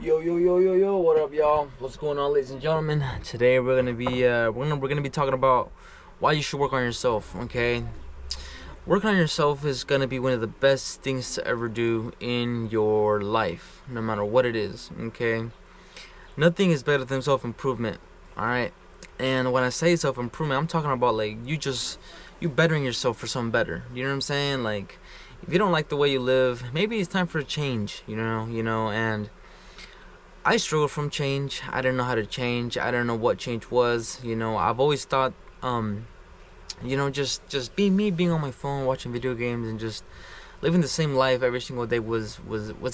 Yo, what up, y'all? What's going on, ladies and gentlemen? Today we're gonna be talking about why you should work on yourself. Okay, working on yourself is gonna be one of the best things to ever do in your life, no matter what it is. Okay, nothing is better than self-improvement. All right, and when I say self-improvement, I'm talking about like you bettering yourself for something better. You know what I'm saying? Like, if you don't like the way you live, maybe it's time for a change. And I struggled from change. I didn't know how to change. I didn't know what change was. I've always thought, just being on my phone, watching video games, and just living the same life every single day was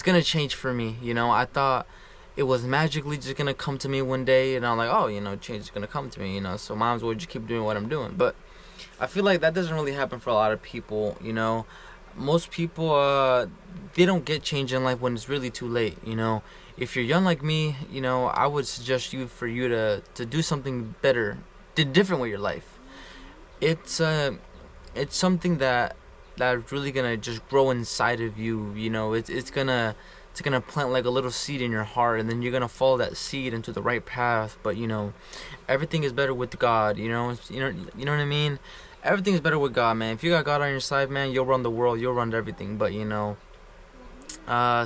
gonna change for me. I thought it was magically just gonna come to me one day, and I'm like, oh, change is gonna come to me. So might as well just keep doing what I'm doing. But I feel like that doesn't really happen for a lot of people. Most people they don't get change in life when it's really too late. If you're young like me, I would suggest for you to do something better, different with your life. It's something that's really gonna just grow inside of you. It's gonna plant like a little seed in your heart, and then you're gonna follow that seed into the right path. But everything is better with God. You know what I mean. Everything is better with God, man. If you got God on your side, man, you'll run the world, you'll run everything. But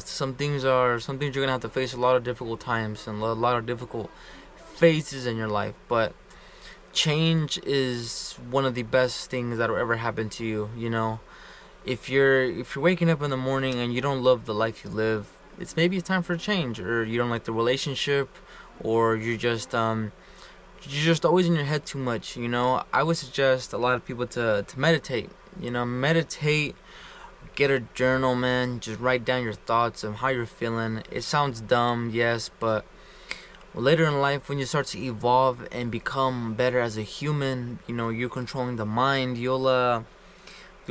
some things you're gonna have to face a lot of difficult times and a lot of difficult phases in your life. But change is one of the best things that'll ever happen to you. If you're waking up in the morning and you don't love the life you live, maybe it's time for a change, or you don't like the relationship, or you're just always in your head too much. I would suggest a lot of people to meditate. Meditate. Get a journal, man. Just write down your thoughts and how you're feeling. It sounds dumb, yes, but later in life, when you start to evolve and become better as a human, you're controlling the mind. You'll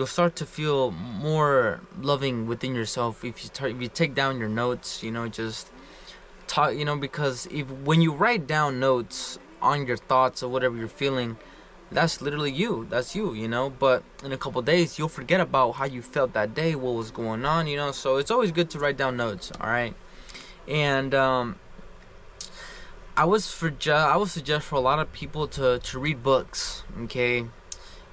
start to feel more loving within yourself if you take down your notes. Just talk. Because when you write down notes on your thoughts or whatever you're feeling, that's literally you. That's you. But in a couple days, you'll forget about how you felt that day, what was going on. So it's always good to write down notes. All right. And I would suggest for a lot of people to read books. Okay.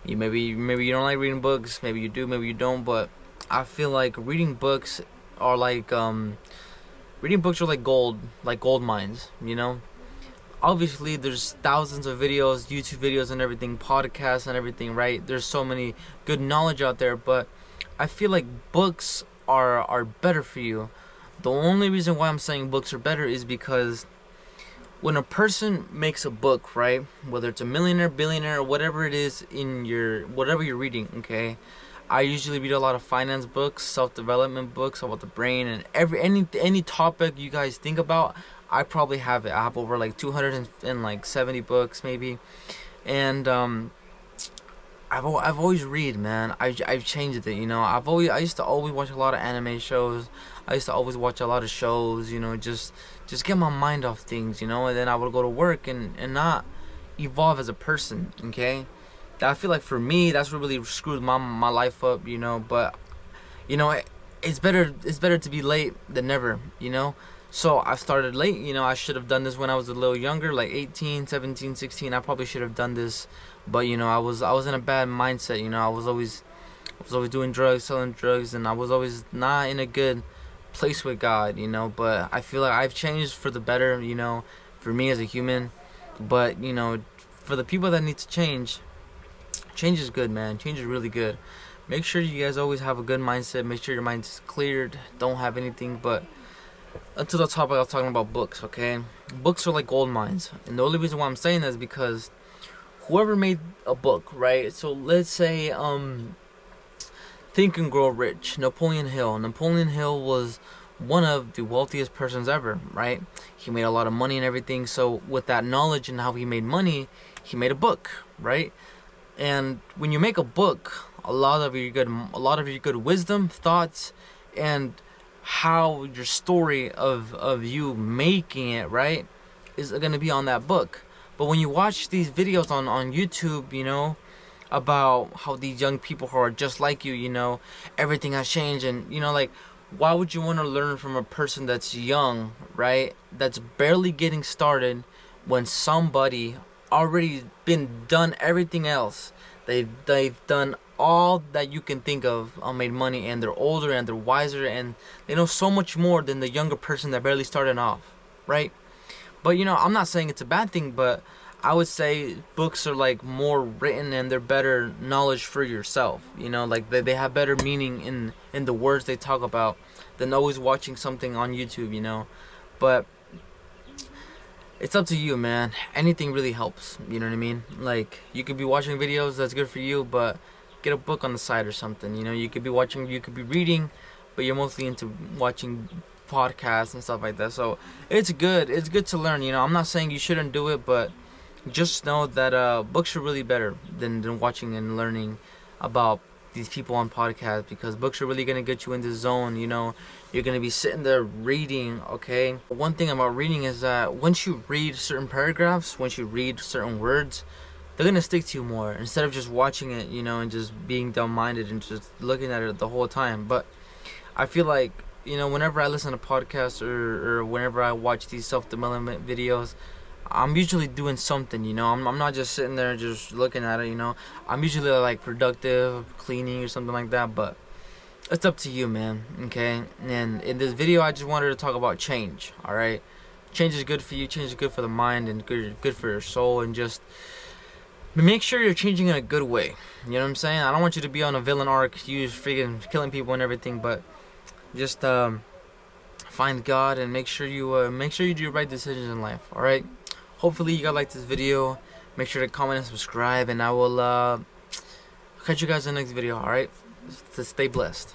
Maybe you don't like reading books. Maybe you do. Maybe you don't. But I feel like reading books are like gold mines. Obviously there's thousands of videos, YouTube videos and everything, podcasts and everything, right? There's so many good knowledge out there, but I feel like books are better for you. The only reason why I'm saying books are better is because when a person makes a book, right, whether it's a millionaire, billionaire, or whatever it is whatever you're reading, okay, I usually read a lot of finance books, self-development books about the brain, and any topic you guys think about, I probably have it. I have over like 270 books maybe, and I've always read, man. I've changed it. I used to always watch a lot of anime shows. I used to always watch a lot of shows. Just get my mind off things. And then I would go to work and not evolve as a person. Okay, I feel like for me that's what really screwed my life up. But it's better to be late than never. So I started late. I should have done this when I was a little younger, like 18, 17, 16. I probably should have done this, but I was in a bad mindset. I was always doing drugs, selling drugs, and I was always not in a good place with God. But I feel like I've changed for the better. For me as a human, but for the people that need to change is good, man. Change is really good. Make sure you guys always have a good mindset. Make sure your mind's cleared. Don't have anything but. Until the topic, I was talking about books, okay? Books are like gold mines. And the only reason why I'm saying that is because whoever made a book, right? So let's say, Think and Grow Rich, Napoleon Hill. Napoleon Hill was one of the wealthiest persons ever, right? He made a lot of money and everything. So with that knowledge and how he made money, he made a book, right? And when you make a book, a lot of your good wisdom, thoughts, and how your story of you making it, right, is going to be on that book. But when you watch these videos on YouTube, about how these young people who are just like you, everything has changed, and like why would you want to learn from a person that's young, right? That's barely getting started, when somebody already been done everything else. They've done all that you can think of, made money, and they're older and they're wiser and they know so much more than the younger person that barely started off, right? But you know, I'm not saying it's a bad thing, but I would say books are like more written and they're better knowledge for yourself. You know, like they have better meaning in the words they talk about than always watching something on YouTube, you know. But it's up to you, man. Anything really helps, you know what I mean? Like, you could be watching videos that's good for you, but get a book on the side or something, you know. You could be reading, but you're mostly into watching podcasts and stuff like that. So it's good to learn, you know. I'm not saying you shouldn't do it, but just know that books are really better than watching and learning about these people on podcasts, because books are really gonna get you in the zone, you know. You're gonna be sitting there reading, okay? One thing about reading is that once you read certain paragraphs, once you read certain words, they're gonna stick to you more instead of just watching it, you know, and just being dumb-minded and just looking at it the whole time. But I feel like, you know, whenever I listen to podcasts or whenever I watch these self-development videos, I'm usually doing something, you know. I'm not just sitting there just looking at it, you know. I'm usually like productive, cleaning or something like that, but it's up to you, man, okay? And in this video, I just wanted to talk about change, all right? Change is good for you, change is good for the mind, and good for your soul, and just make sure you're changing in a good way. You know what I'm saying? I don't want you to be on a villain arc, you freaking killing people and everything, but just find God and make sure you do the right decisions in life, all right? Hopefully you guys like this video. Make sure to comment and subscribe, and I will catch you guys in the next video, alright? Stay blessed.